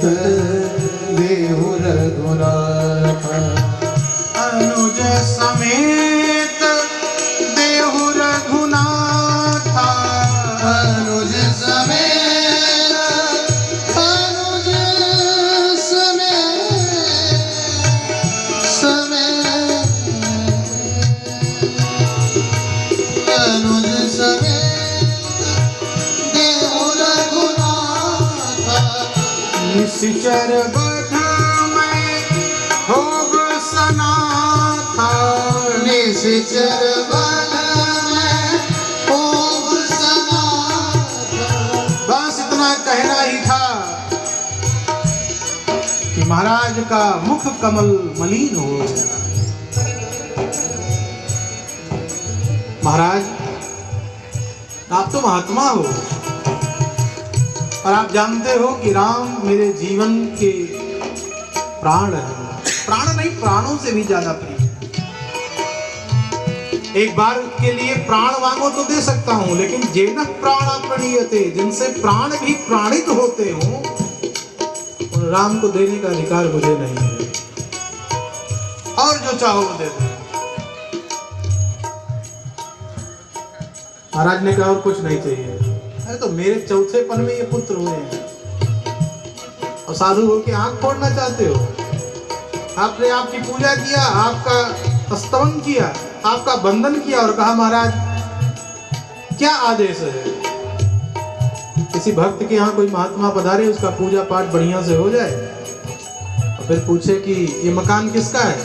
देहु रघुनाथ। अनुज समेत देहु रघुनाथ। अनुज समेत, अनुज समेत, अनुज समेत देहु रघुनाथ। निश्चर बध में होग सनाथ। निश्चर बध में होग सनाथ। बस इतना कहना ही था कि महाराज का मुख कमल मलिन हो गया। महाराज आप तो महात्मा हो और आप जानते हो कि राम मेरे जीवन के प्राण हैं। प्राण नहीं, प्राणों से भी ज्यादा प्रिय है। एक बार के लिए प्राण मांगो तो दे सकता हूं, लेकिन जेन प्राण प्रणीयते, जिनसे प्राण भी प्राणित होते हो, उन राम को देने का अधिकार मुझे नहीं है। और जो चाहो वो दे दो। महाराज ने कहा और कुछ नहीं चाहिए। अरे तो मेरे चौथे पन में ये पुत्र हुए हैं और साधु हो के आंख फोड़ना चाहते हो? आपने आपकी पूजा किया, आपका स्तवन किया, आपका बंधन किया और कहा महाराज क्या आदेश है? किसी भक्त के यहाँ कोई महात्मा पधारे, उसका पूजा पाठ बढ़िया से हो जाए और फिर पूछे कि ये मकान किसका है,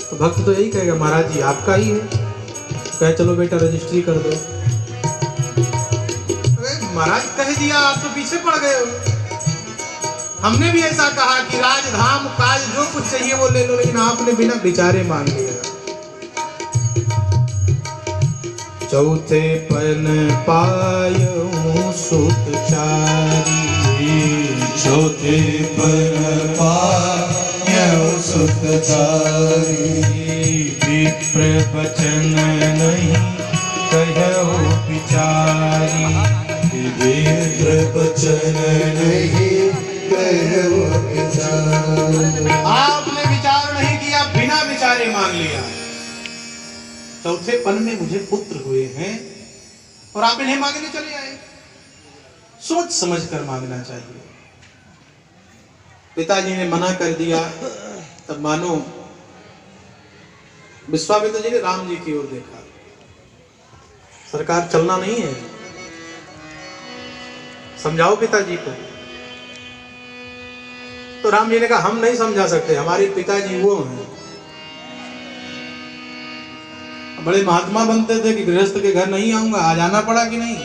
तो भक्त तो यही कहेगा महाराज जी आपका ही है। कहे चलो बेटा रजिस्ट्री कर दो। महाराज कह दिया, आप तो पीछे पड़ गए हो। हमने भी ऐसा कहा कि राजधाम काज जो कुछ चाहिए वो ले लो, लेकिन आपने बिना विचारे मांग लिया। चौथे पन पायऊ सुत चारी। चौथे पन पायऊ सुत चारी। विप्र बचन नहीं कहु विचारी। विप्र बचन नहीं कहु विचारी। आपने विचार नहीं किया, बिना विचारे मांग लिया। चौथे पन में मुझे पुत्र हुए हैं और आप इन्हें मांगने चले आए। सोच समझ कर मांगना चाहिए। पिताजी ने मना कर दिया, तब मानो विश्वामित्र जी ने राम जी की ओर देखा। सरकार चलना नहीं है, समझाओ पिताजी को। तो राम जी ने कहा हम नहीं समझा सकते, हमारे पिताजी वो हैं। बड़े महात्मा बनते थे कि गृहस्थ के घर नहीं आऊंगा, आ जाना पड़ा कि नहीं।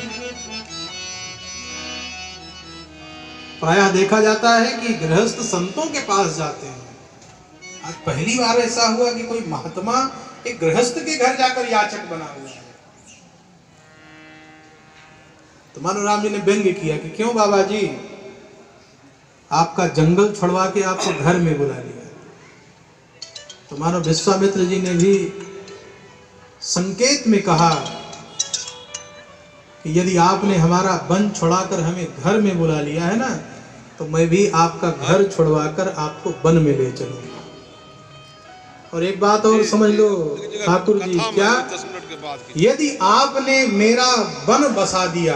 प्रायः देखा जाता है कि गृहस्थ संतों के पास जाते हैं। आज पहली बार ऐसा हुआ कि कोई महात्मा एक गृहस्थ के घर जाकर याचक बना हुआ है। तो मानो राम जी ने व्यंग्य किया कि क्यों बाबा जी, आपका जंगल छुड़वा के आपको घर में बुला लिया। तो मानो विश्वामित्र जी ने भी संकेत में कहा कि यदि आपने हमारा वन छुड़ाकर हमें घर में बुला लिया है ना, तो मैं भी आपका घर छुड़वाकर आपको वन में ले चलूंगा। और एक बात और समझ लो ठाकुर जी, क्या यदि आपने मेरा वन बसा दिया,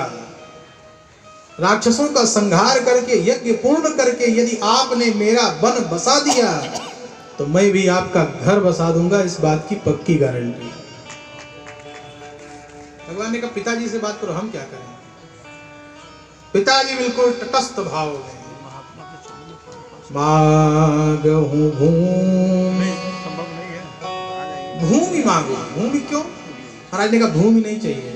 राक्षसों का संहार करके यज्ञ पूर्ण करके यदि आपने मेरा वन बसा दिया, तो मैं भी आपका घर बसा दूंगा। इस बात की पक्की गारंटी। भगवान ने कहा पिताजी से बात करो, हम क्या करें। पिताजी बिल्कुल तटस्थ भाव में, मांगहूं भूमि, भूमि मांगो। भूमि क्यों? महाराज ने कहा भूमि नहीं चाहिए।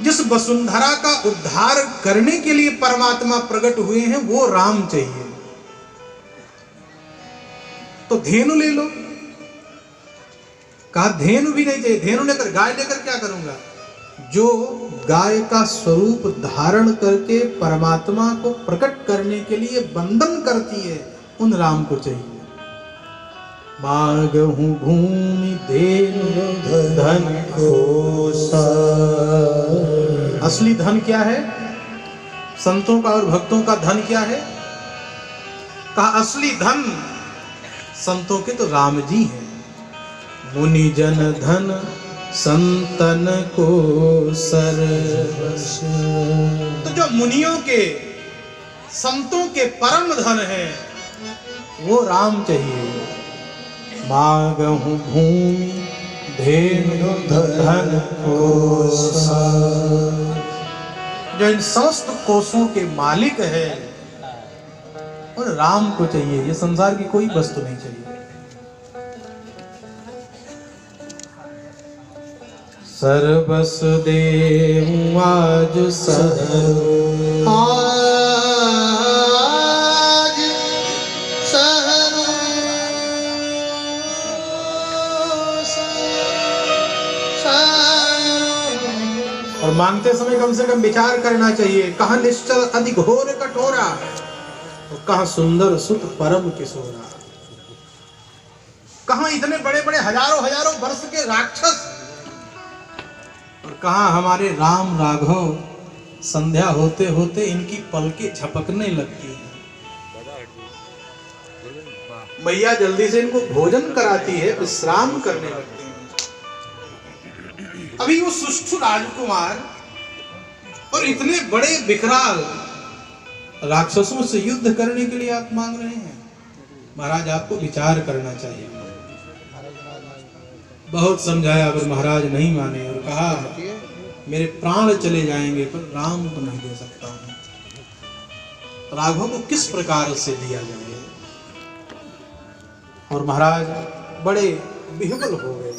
जिस वसुंधरा का उद्धार करने के लिए परमात्मा प्रकट हुए हैं वो राम चाहिए। तो धेनु ले लो। कहा धेनु भी नहीं चाहिए। धेनु लेकर, गाय लेकर क्या करूंगा? जो गाय का स्वरूप धारण करके परमात्मा को प्रकट करने के लिए बंधन करती है, उन राम को चाहिए। मांगहूं भूमि धेनु धन कोसा। असली धन क्या है? संतों का और भक्तों का धन क्या है? कहा असली धन संतों के तो राम जी हैं। मुनि जन धन संतन को सर्वस्व। तो जो मुनियों के संतों के परम धन है वो राम चाहिए। मागहु भूमि धेनु धन कोश। जो इन समस्त कोषों के मालिक है और राम को चाहिए। ये संसार की कोई वस्तु नहीं चाहिए। सर्वस देहु आज सहु। आज सहु और मांगते समय कम से कम विचार करना चाहिए। कहाँ निश्चल अति घोर कठोरा और कहाँ सुंदर सुत परम किशोरा। कहाँ इतने बड़े बड़े हजारों हजारों वर्ष के राक्षस और कहाँ हमारे राम राघव। संध्या होते होते इनकी पलकें झपकने लगती हैं। मैया जल्दी से इनको भोजन कराती है, विश्राम करने लगते हैं। अभी वो सुष्ठु राजकुमार और इतने बड़े विकराल राक्षसों से युद्ध करने के लिए आप मांग रहे हैं। महाराज आपको विचार करना चाहिए। बहुत समझाया पर महाराज नहीं माने और कहा मेरे प्राण चले जाएंगे पर राम को नहीं दे सकता हूं। राघव को किस प्रकार से दिया जाए। और महाराज बड़े विह्वल हो गए।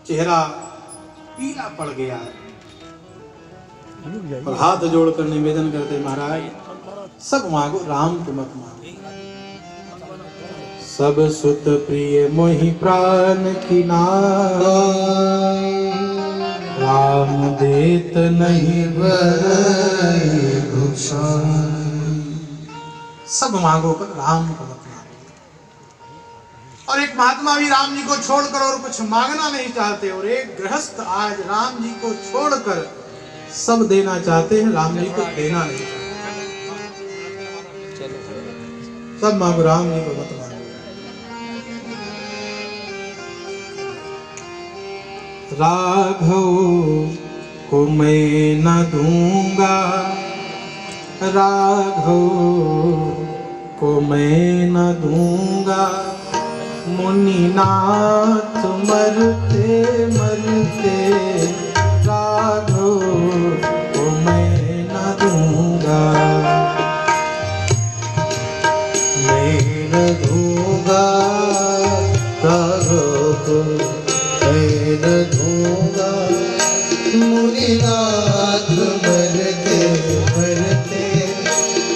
चेहरा पीला पड़ गया और हाथ जोड़कर निवेदन करते महाराज सब मांगो राम को मत मांगो। सब सुत प्रिय मोहि प्राण की नाम। राम देत नहीं भय भूषण। सब मांगो पर राम को मत मांगो। और एक महात्मा भी राम जी को छोड़कर और कुछ मांगना नहीं चाहते और एक गृहस्थ आज राम जी को छोड़कर सब देना चाहते हैं, राम जी को देना नहीं चाहते। सब मांगो राम जी को मत मांगो। राघव को मैं न दूंगा। राघव को मैं न दूंगा। मुनिनाथ मरते मरते राघव को मैं न दूंगा। मैं न दूंगा राघव को मैं न दूंगा। मुनिनाथ मरते मरते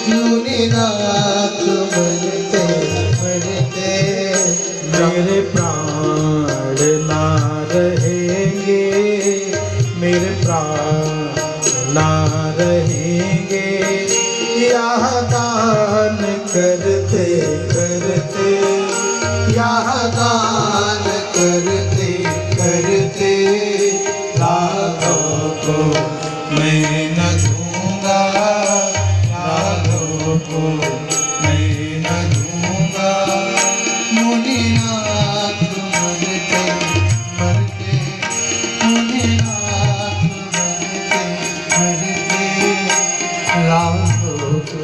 मुनिनाथ मरते मरते मेरे प्राण ना रहेंगे। मेरे प्राण ना रहेंगे। यह दान करते करते यह दान करते करते राघव को मैं न दूंगा। राघव को मैं न दूंगा। मुनिनाथ मरते मरते मुनिनाथ मरते मरते राघव को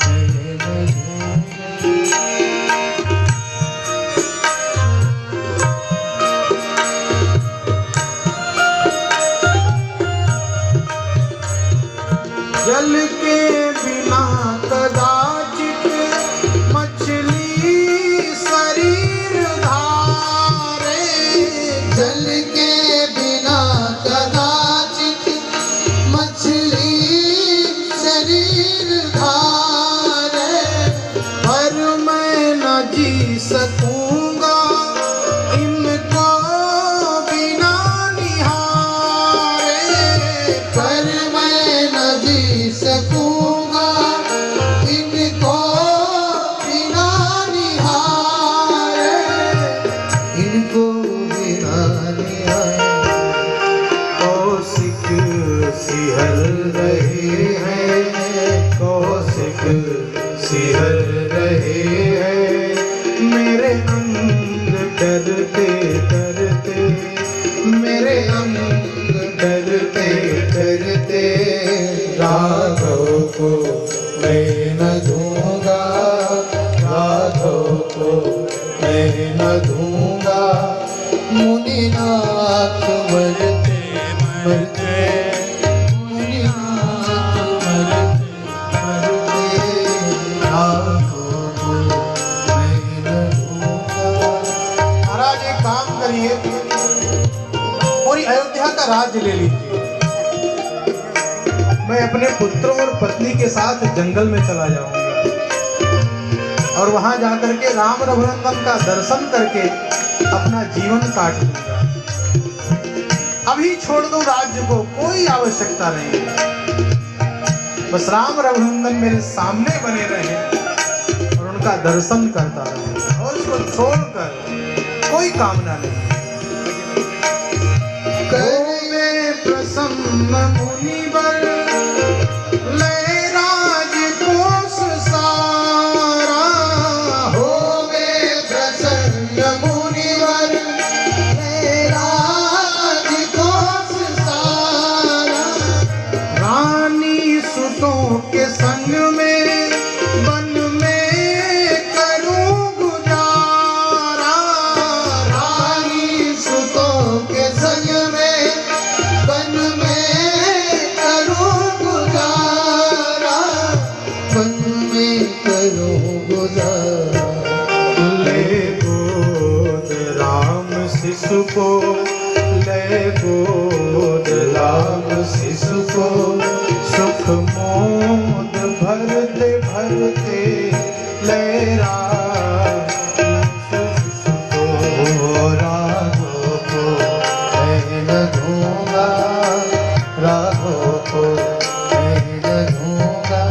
मैं न दूंगा। जल के बिना कदाचित मछली शरीर धारे। जल के बिना कदाचित मछली शरीर धारे। पर मैं न जी सकूंगा इनको बिना निहारे। पर मैं न जी सकूंगा इन रहे हैं, कौशिक सिहर रहे हैं, मेरे अंग डरते डरते, मेरे अंग डरते डरते, राघव को मैं न दूंगा, राघव को मैं न दूंगा। मुनिनाथ मरते मरते, मुनिनाथ मरते मरते, राघव को मैं न दूंगा। महाराज एक काम करिए, पूरी अयोध्या का राज्य ले लीजिए, मैं अपने पुत्रों और पत्नी के साथ जंगल में चला जाऊंगा और वहां जाकर के राम रघुनंदन का दर्शन करके अपना जीवन काट दूंगा। अभी छोड़ दो राज्य को, कोई आवश्यकता नहीं है, बस राम रघुनंदन मेरे सामने बने रहे और उनका दर्शन करता रहे, और उसको छोड़कर कोई कामना नहीं। करोगे प्रसन्न मुनिवर, ले राजकोष सारा, होवे प्रसन्न मुनिवर, ले राजकोष सारा। रानी सुतों के संग में वन में करूं गुजारा, रानी सुतों के संग में वन में करूं गुजारा, वन में करूं गुजारा। ले गोद राम शिशु को, ले गोद राम शिशु को, सुख मोद भरते भरते, ले राम शिशु को, राघव को मैं न दूंगा, राघव को मैं न दूंगा।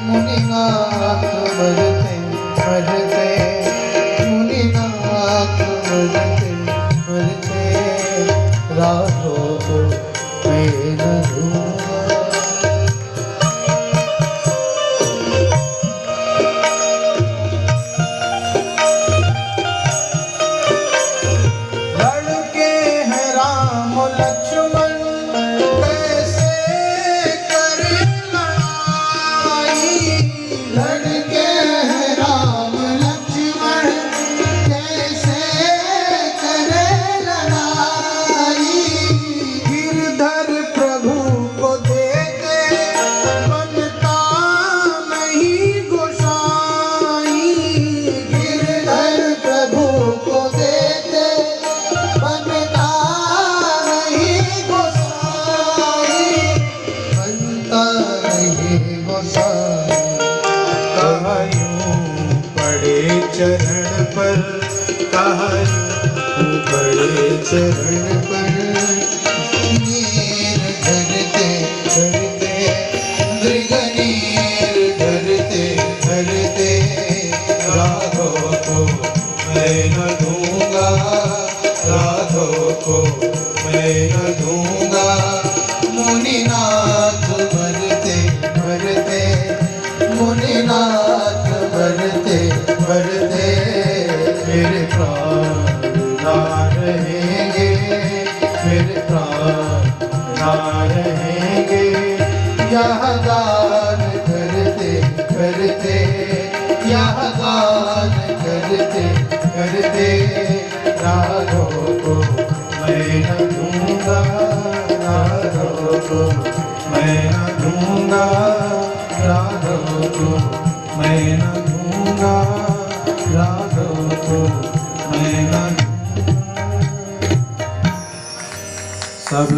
मुनिनाथ मरते मरते, मुनिनाथ मरते मरते, राघव को मैं न दूंगा। लड़के हैं राम लक्ष्मण, कैसे करे लड़ाई, लड़के हैं राम लक्ष्मण, कैसे करे लड़ाई। गिरधर प्रभु को देते बनता नहीं गोसाई, गिरधर प्रभु को देते बनता नहीं गोसाई, बनता नहीं गोसाई। कहा यूं पड़े चरण पर, कहा यूं पड़े चरण पर, नीर धरते धरते, मृगनीर धरते धरते, राघव को मैं न दूंगा, राघव को मैं न दूंगा। मुनिनाथ मरते मरते, मुनिनाथ मरते मरते, मेरे प्राण ना रहेंगे, मेरे प्राण ना रहेंगे। यह गान करते करते, यह गान करते करते, राघव को मैं न दूंगा, राघव को मैं न दूंगा, राघव को मैं न दूंगा, राघव को मैं न दूंगा। सब